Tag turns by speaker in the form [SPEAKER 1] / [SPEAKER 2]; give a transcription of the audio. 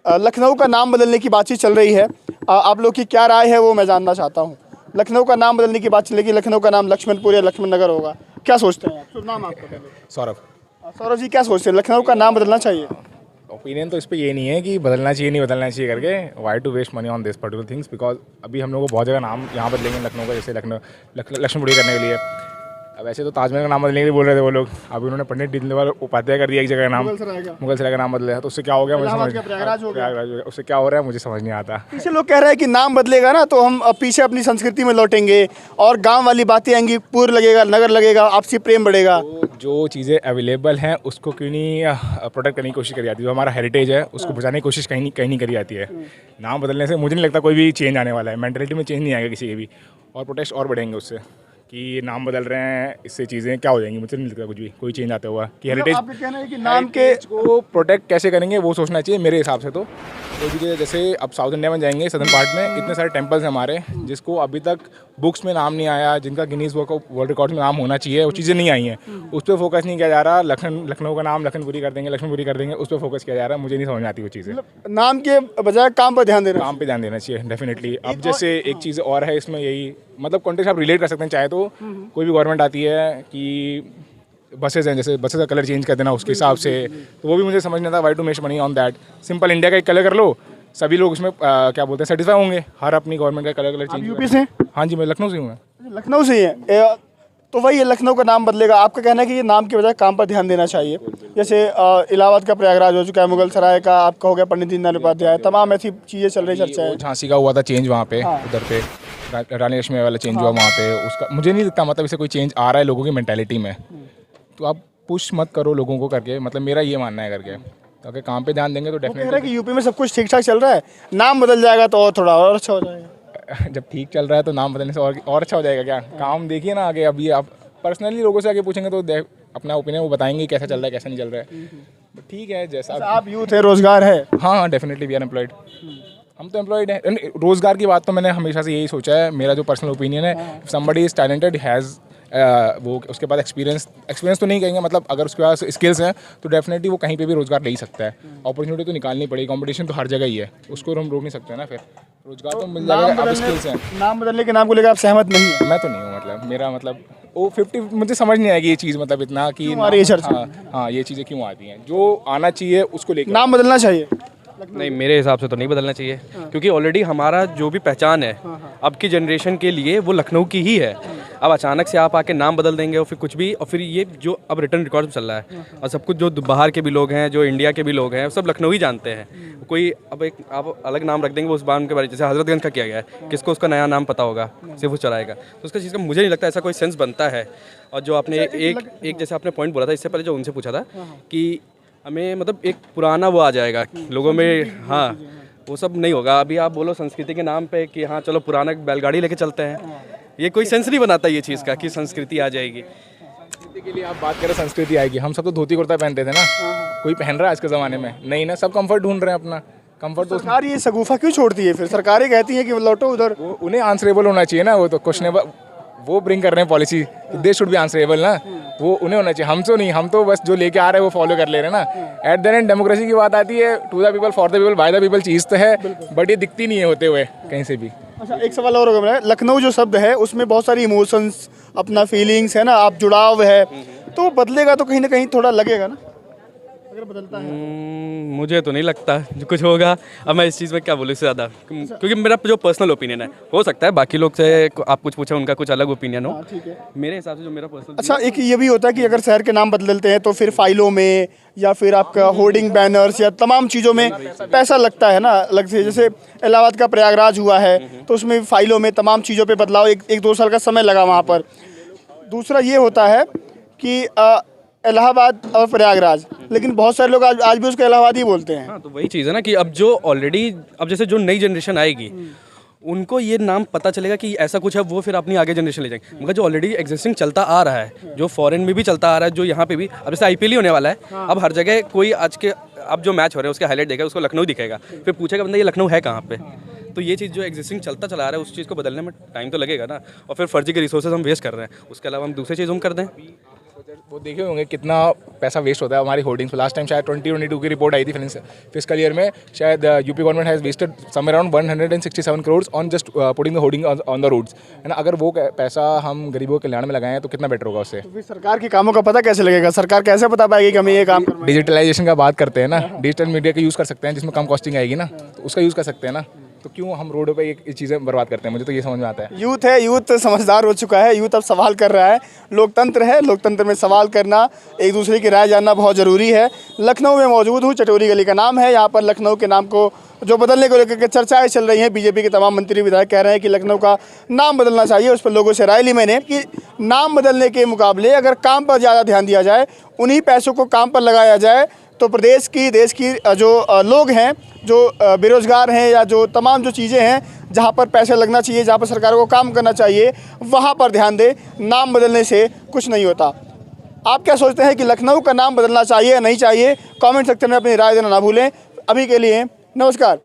[SPEAKER 1] लखनऊ का नाम बदलने की बातचीत चल रही है। आप लोग की क्या राय है वो मैं जानना चाहता हूँ। लखनऊ का नाम बदलने की बात चल रही है, लखनऊ का नाम लक्ष्मणपुर या लक्ष्मण नगर होगा, क्या सोचते हैं आप? शुभ नाम आपका पहले।
[SPEAKER 2] सौरभ।
[SPEAKER 1] सौरभ जी क्या सोचते हैं, लखनऊ का नाम बदलना चाहिए?
[SPEAKER 2] ओपिनियन तो इस पे ये नहीं है कि बदलना चाहिए नहीं बदलना चाहिए करके, why to waste money on this particular things, because अभी हम लोग को बहुत जगह नाम यहाँ बदलेंगे लखनऊ का, जैसे लखनऊ लक्ष्मणपुरी करने के लिए। अब ऐसे तो ताजमहल का नाम बदलने के लिए बोल रहे थे वो लोग, अभी उन्होंने पंडित दीनदयाल उपाध्याय कर दिया एक जगह का नाम, मुगल सराय का नाम बदला, तो उससे क्या हो गया मुझे समझ, प्रयागराज हो गया, उससे क्या हो रहा है मुझे समझ नहीं आता।
[SPEAKER 1] पीछे लोग कह रहे हैं कि नाम बदलेगा ना तो हम पीछे अपनी संस्कृति में लौटेंगे और गांव वाली बातें आएंगी, पूर्व लगेगा, नगर लगेगा, आपसी प्रेम बढ़ेगा।
[SPEAKER 2] तो जो चीज़ें अवेलेबल हैं उसको क्यों नहीं प्रोटेक्ट करने की कोशिश करी जाती है, जो हमारा हेरिटेज है उसको बचाने की कोशिश कहीं नहीं करी जाती है। नाम बदलने से मुझे नहीं लगता कोई भी चेंज आने वाला है, मेंटलिटी में चेंज नहीं आएगा किसी के भी, और प्रोटेस्ट और बढ़ेंगे उससे कि नाम बदल रहे हैं, इससे चीज़ें क्या हो जाएंगी, मुझे नहीं लगता कुछ भी कोई चेंज आता हुआ कि हेरिटेज
[SPEAKER 1] कहना है कि नाम के
[SPEAKER 2] को प्रोटेक्ट कैसे करेंगे वो सोचना चाहिए मेरे हिसाब से। तो भी जैसे अब साउथ इंडिया में जाएंगे, सदर्न पार्ट में इतने सारे टेम्पल्स हैं हमारे जिसको अभी तक बुक्स में नाम नहीं आया, जिनका गिनीज वर्ल्ड रिकॉर्ड में नाम होना चाहिए, वो चीज़ें नहीं आई हैं, उस पर फोकस नहीं किया जा रहा। लखनऊ का नाम लखनपुरी कर देंगे, उस पर फोकस किया जा रहा है, मुझे नहीं समझ में आती वो चीज़ें।
[SPEAKER 1] नाम के बजाय काम पर ध्यान देना,
[SPEAKER 2] काम पे ध्यान देना चाहिए डेफिनेटली। अब जैसे एक चीज़ और है इसमें, यही मतलब कॉन्टेक्स्ट आप रिलेट कर सकते हैं, चाहे तो कोई भी गवर्नमेंट आती है कि बसेज हैं, जैसे बसेज का कलर चेंज कर देना उसके हिसाब से, तो वो भी मुझे समझ नहीं आता, why to make money on that. Simple India का एक कलर कर लो, सभी लोग उसमें क्या बोलते हैं सेटिस्फाई होंगे, हर अपनी गवर्नमेंट का कलर चेंज।
[SPEAKER 1] यूपी से?
[SPEAKER 2] हाँ जी, मैं लखनऊ से हूँ।
[SPEAKER 1] लखनऊ से ही है, तो वही लखनऊ का नाम बदलेगा। आपका कहना है कि ये नाम के बजाय काम पर ध्यान देना चाहिए, जैसे इलाहाबाद का प्रयागराज हो चुका है, मुगल सराय का आपका हो गया पंडित दीनदयाल उपाध्याय, तमाम ऐसी चीज़ें चल रही चर्चा है।
[SPEAKER 2] झांसी का हुआ था चेंज वहाँ पे, उधर पे रानी लक्ष्मी वाला चेंज हुआ वहाँ पे, उसका मुझे नहीं लगता मतलब इसे कोई चेंज आ रहा है लोगों की मेंटालिटी में। तो आप पुश मत करो लोगों को करके, मतलब मेरा ये मानना है करके, तो अगर काम पे ध्यान देंगे तो डेफिनेटली।
[SPEAKER 1] कि यूपी में सब कुछ ठीक ठाक चल रहा है, नाम बदल जाएगा तो और थोड़ा और अच्छा हो जाएगा।
[SPEAKER 2] जब ठीक चल रहा है तो नाम बदलने से और अच्छा हो जाएगा क्या? काम देखिए ना आगे। अभी आप पर्सनली लोगों से आगे पूछेंगे तो अपना ओपिनियन वो बताएंगे कैसा चल रहा है कैसा नहीं चल रहा है। ठीक है, जैसा
[SPEAKER 1] आप यूथ है, रोजगार है।
[SPEAKER 2] हाँ डेफिनेटली वी आर एम्प्लॉयड, हम तो एम्प्लॉयड हैं। रोजगार की बात तो मैंने हमेशा से यही सोचा है, मेरा जो पर्सनल ओपिनियन है, समबडी इज टैलेंटेड हैज़ वो उसके पास एक्सपीरियंस तो नहीं कहेंगे, मतलब अगर उसके पास स्किल्स हैं तो डेफिनेटली वो कहीं पे भी रोजगार ले ही सकता है। अपॉर्चुनिटी तो निकालनी पड़ेगी, कंपटीशन तो हर जगह ही है, उसको हम रोक नहीं सकते ना, फिर रोजगार तो मिल जाएगा। अब स्किल्स हैं।
[SPEAKER 1] नाम बदलने के नाम को लेकर आप सहमत नहीं है?
[SPEAKER 2] मैं तो नहीं हूँ, मतलब मेरा मतलब वो 50 मुझे समझ नहीं आएगी ये चीज़, मतलब इतना कि हाँ ये चीज़ें क्यों आती हैं, जो आना चाहिए उसको लेकर
[SPEAKER 1] नाम बदलना चाहिए।
[SPEAKER 3] नहीं, मेरे हिसाब से तो नहीं बदलना चाहिए, क्योंकि ऑलरेडी हमारा जो भी पहचान है अब की जनरेशन के लिए वो लखनऊ की ही है। अब अचानक से आप आके नाम बदल देंगे और फिर कुछ भी, और फिर ये जो अब रिटर्न रिकॉर्ड में चल रहा है और सब कुछ, जो बाहर के भी लोग हैं, जो इंडिया के भी लोग हैं, सब लखनऊ ही जानते हैं। कोई अब एक आप अलग नाम रख देंगे वो उस बार उनके बारे, जैसे हजरतगंज का किया गया है, किसको उसका नया नाम पता होगा, सिर्फ वो चलाएगा, तो उसका चीज़ का मुझे नहीं लगता ऐसा कोई सेंस बनता है। और जो आपने एक जैसे आपने पॉइंट बोला था इससे पहले जो उनसे पूछा था कि हमें मतलब एक पुराना वो आ जाएगा लोगों में, हाँ वो सब नहीं होगा। अभी आप बोलो संस्कृति के नाम पे कि हाँ चलो पुराना बैलगाड़ी लेके चलते हैं, ये कोई सेंस नहीं बनाता ये चीज़ का कि संस्कृति आ जाएगी।
[SPEAKER 2] संस्कृति के लिए आप बात करें संस्कृति आएगी, हम सब तो धोती कुर्ता पहनते थे ना, कोई पहन रहा है आज के ज़माने में नहीं ना, सब कंफर्ट ढूंढ रहे हैं अपना। कंफर्ट तो
[SPEAKER 1] सरकार ये शगुफा क्यों छोड़ती है फिर? सरकारें कहती हैं कि लौटो उधर,
[SPEAKER 2] वो उन्हें आंसरेबल होना चाहिए ना, वो तो क्वेश्चनेबल वो ब्रिंग कर रहे हैं policy, they should be answerable ना, वो उन्हें होना चाहिए, हम तो नहीं, हम तो बस जो लेके आ रहे हैं वो फॉलो कर ले रहे हैं ना। एट द एंड डेमोक्रेसी की बात आती है, to the people for the people by the people चीज़ तो है, बट ये दिखती नहीं है होते हुए कहीं से भी।
[SPEAKER 1] अच्छा एक सवाल और होगा मेरा, लखनऊ जो शब्द है उसमें बहुत सारी इमोशंस, अपना फीलिंग्स है ना, आप जुड़ाव है, तो बदलेगा तो कहीं ना कहीं थोड़ा लगेगा ना अगर बदलता है?
[SPEAKER 3] मुझे तो नहीं लगता जो कुछ होगा। अब मैं इस चीज़ में क्या बोलूँ इससे ज़्यादा, क्योंकि मेरा जो पर्सनल ओपिनियन है, हो सकता है बाकी लोग से आप कुछ पूछे उनका कुछ अलग ओपिनियन हो,
[SPEAKER 1] ठीक है।
[SPEAKER 3] मेरे हिसाब से जो मेरा पर्सनल।
[SPEAKER 1] अच्छा एक ये भी होता है कि अगर शहर के नाम बदलते हैं तो फिर फाइलों में या फिर आपका होर्डिंग बैनर्स या तमाम चीज़ों में पैसा लगता है ना अलग से, जैसे इलाहाबाद का प्रयागराज हुआ है तो उसमें फाइलों में तमाम चीज़ों पे बदलाव, एक दो साल का समय लगा वहाँ पर। दूसरा ये होता है कि इलाहाबाद और प्रयागराज, लेकिन बहुत सारे लोग आज भी उसको इलाहाबाद ही बोलते हैं।
[SPEAKER 3] हाँ, तो वही चीज़ है ना कि अब जो ऑलरेडी, अब जैसे जो नई जनरेशन आएगी उनको ये नाम पता चलेगा कि ऐसा कुछ है, वो फिर अपनी आगे जनरेशन ले जाएंगे। मगर जो ऑलरेडी एग्जिस्टिंग चलता आ रहा है, जो फॉरेन में भी चलता आ रहा है, जो यहाँ पे भी, अब जैसे आईपीएल ही होने वाला है, अब हर जगह कोई आज के अब जो मैच हो रहे हैं उसके हाईलाइट देखेगा, उसको लखनऊ दिखेगा, फिर पूछेगा बंदा ये लखनऊ है कहाँ पे। तो ये चीज़ जो एग्जिस्टिंग चलता चला आ रहा है उस चीज़ को बदलने में टाइम तो लगेगा ना, और फिर फर्जी के रिसोर्सेज हम वेस्ट कर रहे हैं, उसके अलावा हम दूसरी चीज़ हम कर दें।
[SPEAKER 2] वो देखे होंगे कितना पैसा वेस्ट होता है हमारी होर्डिंग्स पे। लास्ट टाइम शायद 2022 की रिपोर्ट आई थी फिजिकल ईयर में, शायद UP government has wasted somewhere around 167 crore on just putting the hoarding on the roads, है ना। अगर वो पैसा हम गरीबों के कल्याण में लगाएं तो कितना बेटर होगा उससे।
[SPEAKER 1] तो फिर सरकार के कामों का पता कैसे लगेगा? सरकार कैसे बता पाएगी कि हमें ये काम करना है?
[SPEAKER 2] डिजिटलाइजेशन का बात करते हैं ना, डिजिटल मीडिया का यूज़ कर सकते हैं जिसमें कम कॉस्टिंग आएगी ना, तो उसका यूज़ कर सकते हैं ना। तो क्यों हम रोडों पे ये चीज़ें बर्बाद करते हैं? मुझे तो ये समझ में आता है।
[SPEAKER 1] यूथ है, यूथ समझदार हो चुका है, यूथ अब सवाल कर रहा है। लोकतंत्र है, लोकतंत्र में सवाल करना, एक दूसरे की राय जानना बहुत ज़रूरी है। लखनऊ में मौजूद हूँ, चटोरी गली का नाम है। यहाँ पर लखनऊ के नाम को जो बदलने को लेकर के चर्चाएं चल रही हैं, बीजेपी के तमाम मंत्री विधायक कह रहे हैं कि लखनऊ का नाम बदलना चाहिए। उस पर लोगों से राय ली मैंने कि नाम बदलने के मुकाबले अगर काम पर ज़्यादा ध्यान दिया जाए, उन्हीं पैसों को काम पर लगाया जाए, तो प्रदेश की, देश की जो लोग हैं, जो बेरोज़गार हैं, या जो तमाम जो चीज़ें हैं जहाँ पर पैसे लगना चाहिए, जहाँ पर सरकारों को काम करना चाहिए, वहाँ पर ध्यान दे। नाम बदलने से कुछ नहीं होता। आप क्या सोचते हैं कि लखनऊ का नाम बदलना चाहिए या नहीं चाहिए? कमेंट सेक्शन में अपनी राय देना ना भूलें। अभी के लिए नमस्कार।